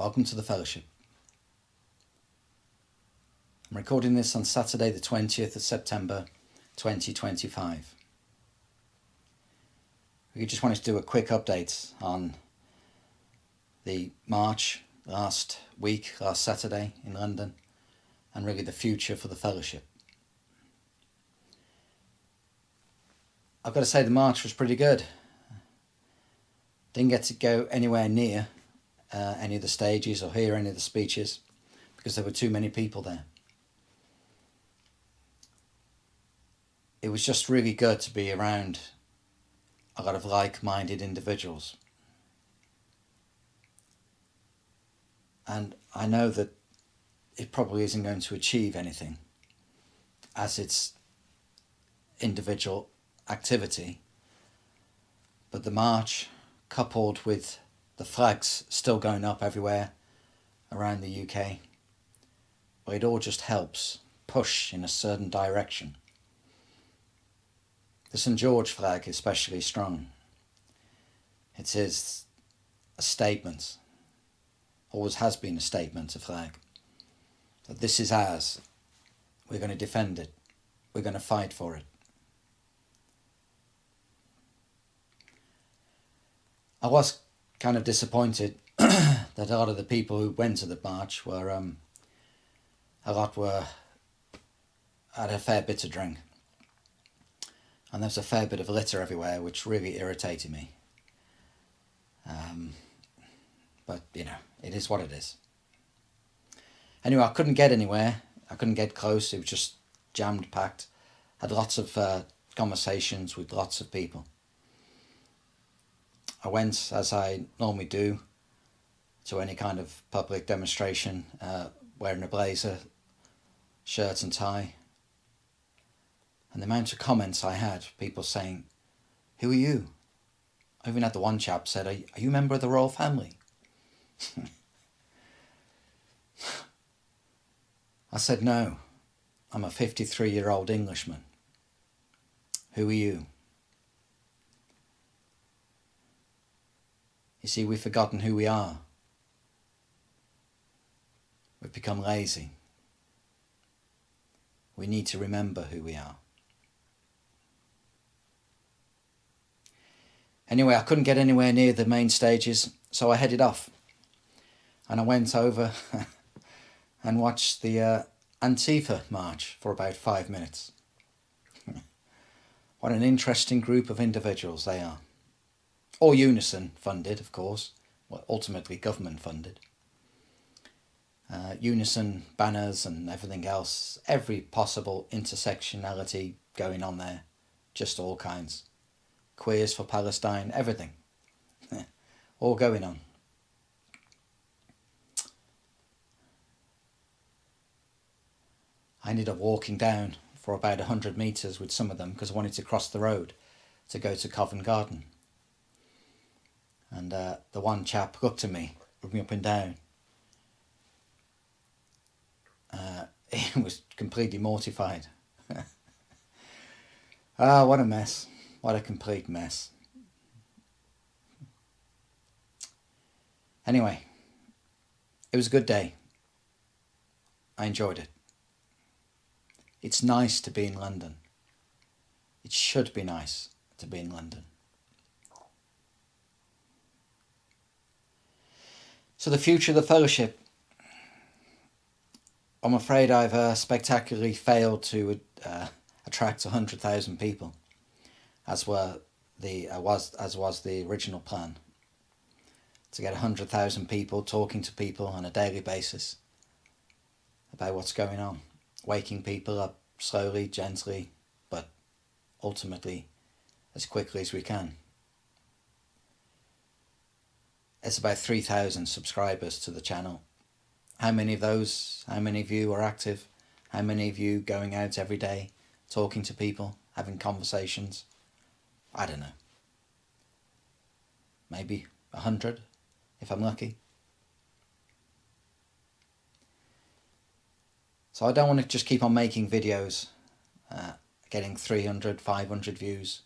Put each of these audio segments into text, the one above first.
Welcome to the fellowship. I'm recording this on Saturday the 20th of September 2025. We just wanted to do a quick update on the march last Saturday in London, and really the future for the fellowship. I've got to say the march was pretty good. Didn't get to go anywhere near any of the stages or hear any of the speeches because there were too many people there. It was just really good to be around a lot of like-minded individuals. And I know that it probably isn't going to achieve anything as its individual activity, but the march, coupled with the flags still going up everywhere around the UK, well, it all just helps push in a certain direction. The St. George flag is especially strong. It is a statement, always has been a statement, a flag, that this is ours, we're going to defend it, we're going to fight for it. I was kind of disappointed that a lot of the people who went to the march were, had a fair bit to drink. And there was a fair bit of litter everywhere, which really irritated me. But, you know, it is what it is. Anyway, I couldn't get anywhere. I couldn't get close. It was just jammed packed. Had lots of conversations with lots of people. I went, as I normally do, to any kind of public demonstration, wearing a blazer, shirt and tie. And the amount of comments I had, people saying, "Who are you?" I even had the one chap said, "Are you a member of the royal family?" I said, "No, I'm a 53-year-old Englishman. Who are you?" You see, we've forgotten who we are. We've become lazy. We need to remember who we are. Anyway, I couldn't get anywhere near the main stages, so I headed off. And I went over and watched the Antifa march for about 5 minutes. What an interesting group of individuals they are. All Unison funded, of course. Well, ultimately government funded. Unison banners and everything else. Every possible intersectionality going on there. Just all kinds. Queers for Palestine, everything. All going on. I ended up walking down for about 100 metres with some of them because I wanted to cross the road to go to Covent Garden. And the one chap looked at me, looked me up and down. He was completely mortified. What a mess. What a complete mess. Anyway, it was a good day. I enjoyed it. It's nice to be in London. It should be nice to be in London. So the future of the fellowship. I'm afraid I've spectacularly failed to attract 100,000 people, as was the original plan. To get 100,000 people talking to people on a daily basis about what's going on, waking people up slowly, gently, but ultimately as quickly as we can. It's about 3,000 subscribers to the channel. How many of you are active? How many of you going out every day, talking to people, having conversations? I don't know. Maybe 100, if I'm lucky. So I don't want to just keep on making videos, getting 300, 500 views,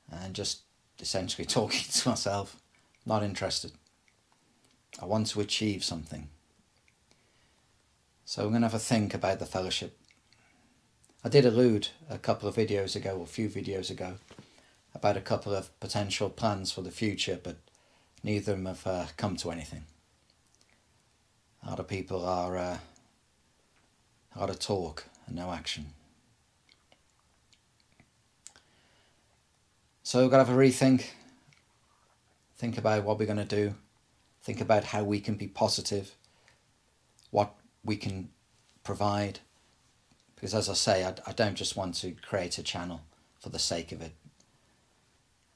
and just essentially talking to myself. Not interested. I want to achieve something. So I'm going to have a think about the fellowship. I did allude a couple of videos ago, or a few videos ago, about a couple of potential plans for the future, but neither of them have come to anything. A lot of people are a lot of talk and no action. So we've got to have a rethink. Think about what we're going to do. Think about how we can be positive. What we can provide. Because as I say, I don't just want to create a channel for the sake of it.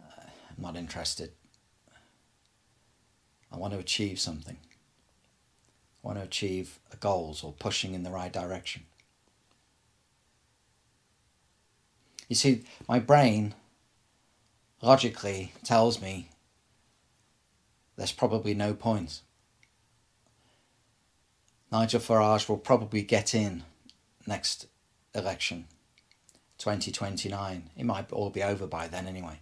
I'm not interested. I want to achieve something. I want to achieve goals or pushing in the right direction. You see, my brain logically tells me there's probably no point. Nigel Farage will probably get in next election, 2029. It might all be over by then anyway.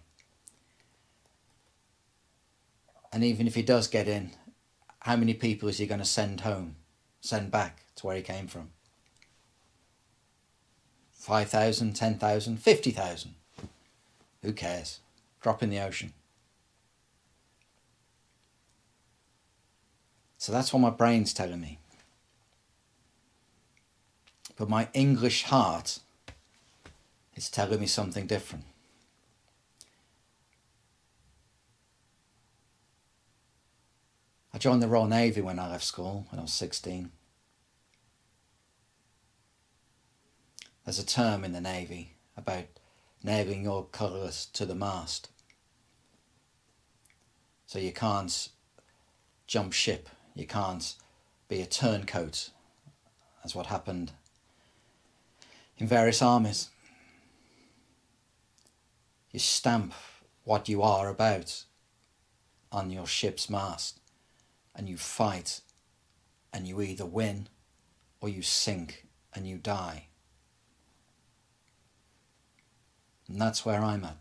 And even if he does get in, how many people is he going to send back to where he came from? 5,000, 10,000, 50,000? Who cares? Drop in the ocean. So that's what my brain's telling me. But my English heart is telling me something different. I joined the Royal Navy when I left school, when I was 16. There's a term in the Navy about nailing your colours to the mast. So you can't jump ship, you can't be a turncoat, as what happened in various armies. You stamp what you are about on your ship's mast, and you fight, and you either win or you sink and you die. And that's where I'm at.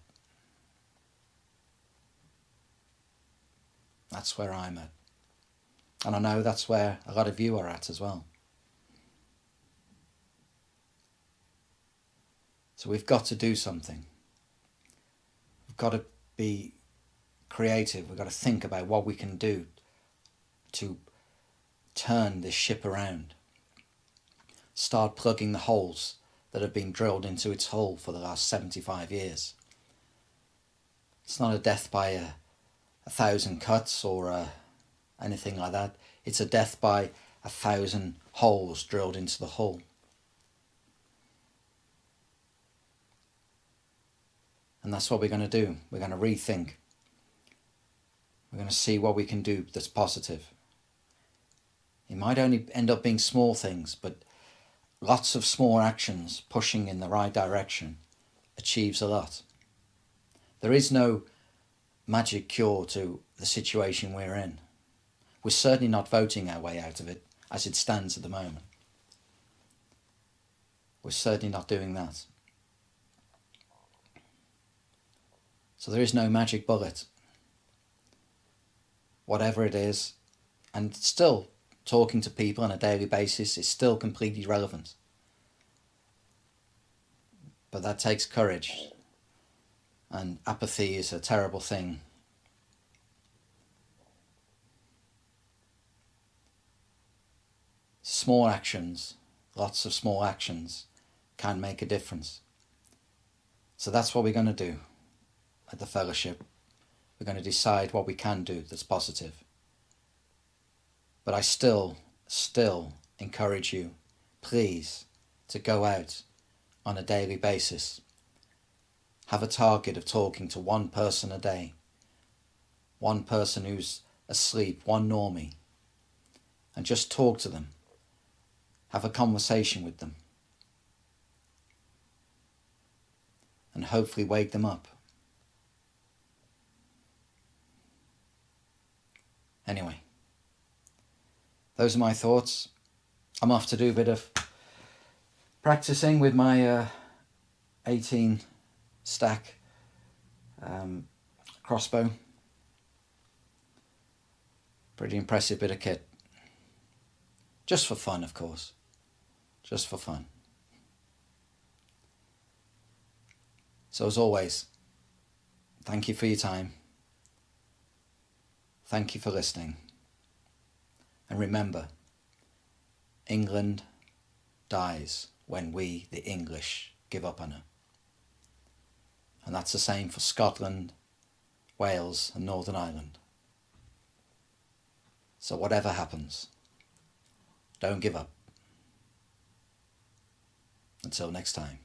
That's where I'm at. And I know that's where a lot of you are at as well. So we've got to do something. We've got to be creative. We've got to think about what we can do to turn this ship around. Start plugging the holes that have been drilled into its hull for the last 75 years. It's not a death by a 1,000 cuts or anything like that. It's a death by 1,000 holes drilled into the hull. And that's what we're going to do. We're going to rethink. We're going to see what we can do that's positive. It might only end up being small things, but lots of small actions pushing in the right direction achieves a lot. There is no magic cure to the situation we're in. We're certainly not voting our way out of it as it stands at the moment. We're certainly not doing that. So there is no magic bullet. Whatever it is, and still talking to people on a daily basis is still completely relevant. But that takes courage. And apathy is a terrible thing. Small actions, lots of small actions, can make a difference. So that's what we're going to do at the fellowship. We're going to decide what we can do that's positive. But I still encourage you, please, to go out on a daily basis. Have a target of talking to one person a day. One person who's asleep, one normie. And just talk to them. Have a conversation with them. And hopefully wake them up. Anyway, those are my thoughts. I'm off to do a bit of practicing with my 18 stack crossbow. Pretty impressive bit of kit. Just for fun, of course. Just for fun. So as always, thank you for your time. Thank you for listening. And remember, England dies when we, the English, give up on her. And that's the same for Scotland, Wales and Northern Ireland. So whatever happens, don't give up. Until next time.